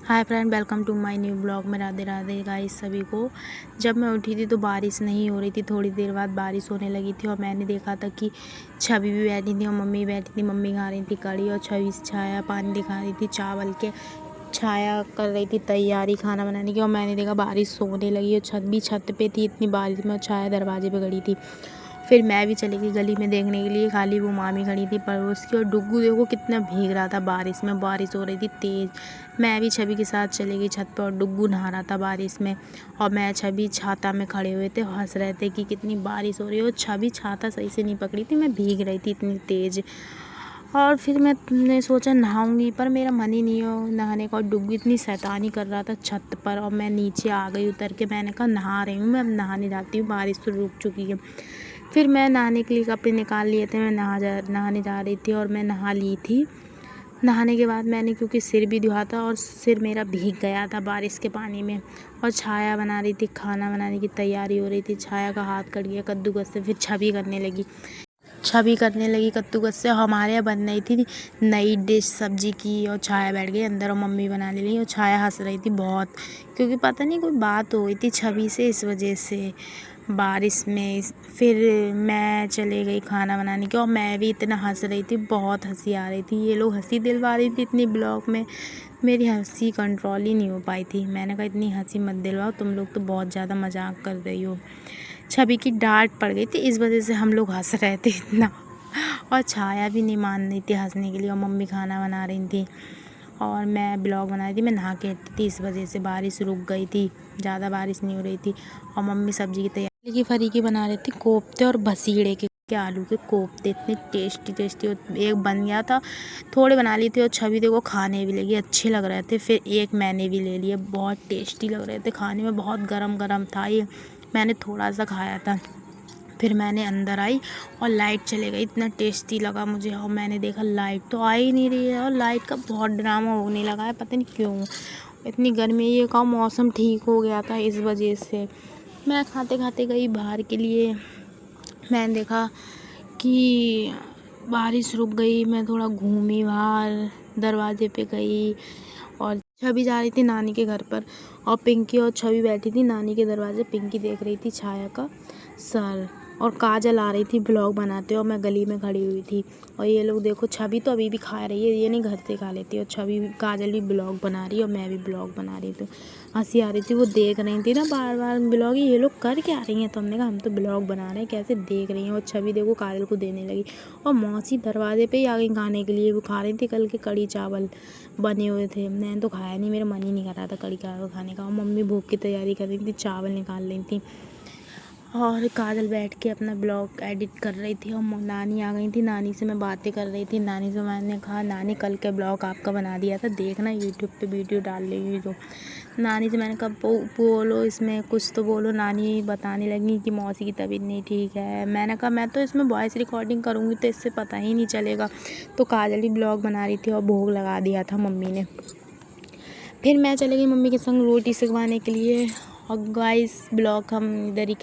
Hi friend, welcome to my new blog में। Radhe Radhe guys सभी को। जब मैं उठी थी तो बारिश नहीं हो रही थी, थोड़ी देर बाद बारिश होने लगी थी और मैंने देखा था कि छवि भी बैठी थी और मम्मी भी बैठी थी। मम्मी खा रही थी कड़ी और छवि छाया पानी दिखा रही थी, चावल के छाया कर रही थी तैयारी खाना बनाने की। और मैंने देखा बारिश होने लगी और छत पे थी इतनी बारिश में, और छाया दरवाजे पे खड़ी थी। फिर मैं भी चली गई गली में देखने के लिए, खाली वो मामी खड़ी थी पड़ोस की। और डुग्गू देखो कितना भीग रहा था बारिश में, बारिश हो रही थी तेज़। मैं भी छवि के साथ चली गई छत पर और डुग्गू नहा रहा था बारिश में, और मैं छवि छाता में खड़े हुए थे, हंस रहे थे कि कितनी बारिश हो रही है। और छवि छाता सही से नहीं पकड़ी थी, मैं भीग रही थी इतनी तेज़। और फिर मैंने सोचा नहाऊंगी, पर मेरा मन ही नहीं हो नहाने का। और डुग्गू इतनी शैतानी कर रहा था छत पर, और मैं नीचे आ गई उतर के। मैंने कहा नहा रही हूँ मैं, अब नहाने जाती हूँ, बारिश तो रुक चुकी है। फिर मैं नहाने के लिए कपड़े निकाल लिए थे, मैं नहाने जा रही थी और मैं नहा ली थी। नहाने के बाद मैंने, क्योंकि सिर भी धोया था और सिर मेरा भीग गया था बारिश के पानी में। और छाया बना रही थी, खाना बनाने की तैयारी हो रही थी। छाया का हाथ कट गया कद्दूकस से, फिर छवि करने लगी कद्दूकस से। हमारे यहाँ बन रही थी नई डिश सब्जी की, और छाया बैठ गई अंदर और मम्मी बना ले रही। और छाया हंस रही थी बहुत, क्योंकि पता नहीं कोई बात हो गई थी छवि से, इस वजह से बारिश में। फिर मैं चले गई खाना बनाने की, और मैं भी इतना हंस रही थी, बहुत हंसी आ रही थी। ये लोग हंसी दिलवा रही थी इतनी ब्लॉग में, मेरी हंसी कंट्रोल ही नहीं हो पाई थी। मैंने कहा इतनी हंसी मत दिलवाओ, तुम लोग तो बहुत ज़्यादा मजाक कर रही हो। छवि की डांट पड़ गई थी, इस वजह से हम लोग हंस रहे थे इतना। और छाया भी नहीं मान रही थी हंसने के लिए, और मम्मी खाना बना रही थी और मैं ब्लॉग बना रही थी। मैं नहा के हटी थी, इस वजह से बारिश रुक गई थी, ज़्यादा बारिश नहीं हो रही थी। और मम्मी सब्जी की तैयारी की, फरीकी बना रही थी कोफ्ते और बसीड़े के आलू के कोफ्ते, इतने टेस्टी टेस्टी। एक बन गया था, थोड़े बना लिए थे, और छवि देखो खाने भी लगी, अच्छे लग रहे थे। फिर एक मैंने भी ले लिया, बहुत टेस्टी लग रहे थे खाने में, बहुत गरम गरम था ये, मैंने थोड़ा सा खाया था। फिर मैंने अंदर आई और लाइट चले गई, इतना टेस्टी लगा मुझे। और मैंने देखा लाइट तो आ ही नहीं रही है, और लाइट का बहुत ड्रामा होने लगा है, पता नहीं क्यों इतनी गर्मी। ये का मौसम ठीक हो गया था, इस वजह से मैं खाते खाते गई बाहर के लिए। मैंने देखा कि बारिश रुक गई, मैं थोड़ा घूमी बाहर, दरवाजे पे गई। और छवि जा रही थी नानी के घर पर, और पिंकी और छवि बैठी थी नानी के दरवाजे। पिंकी देख रही थी छाया का सर, और काजल आ रही थी ब्लॉग बनाते, और मैं गली में खड़ी हुई थी। और ये लोग देखो, छवि तो अभी भी खा रही है, ये नहीं घर से खा लेती। और छवि काजल भी ब्लॉग बना रही है और मैं भी ब्लॉग बना रही थी। हंसी आ रही थी, वो देख रही थी ना बार बार ब्लॉग, ये लोग कर क्या रही हैं। तो हमने कहा हम तो ब्लॉग बना रहे हैं, कैसे देख रही हैं। और छवि देखो काजल को देने लगी, और मौसी दरवाजे पे ही आ गई खाने के लिए। वो खा रही थी कल के कड़ी चावल बने हुए थे, मैंने तो खाया नहीं, मेरा मन ही नहीं कर रहा था कड़ी चावल खाने का। और मम्मी भूख की तैयारी कर रही थी, चावल निकाल रही थी, और काजल बैठ के अपना ब्लॉग एडिट कर रही थी। और नानी आ गई थी, नानी से मैं बातें कर रही थी। नानी से मैंने कहा नानी कल के ब्लॉग आपका बना दिया था, देखना यूट्यूब पे वीडियो डाल रही तो। नानी से मैंने कहा बोलो इसमें कुछ तो बोलो। नानी बताने लगी कि मौसी की तबीयत नहीं ठीक है। मैंने कहा मैं तो इसमें वॉइस रिकॉर्डिंग करूँगी तो इससे पता ही नहीं चलेगा। तो काजल ही ब्लॉग बना रही थी और भोग लगा दिया था मम्मी ने। फिर मैं चली गई मम्मी के संग रोटी सेकवाने के लिए। और गाइस ब्लॉग हम इधर ही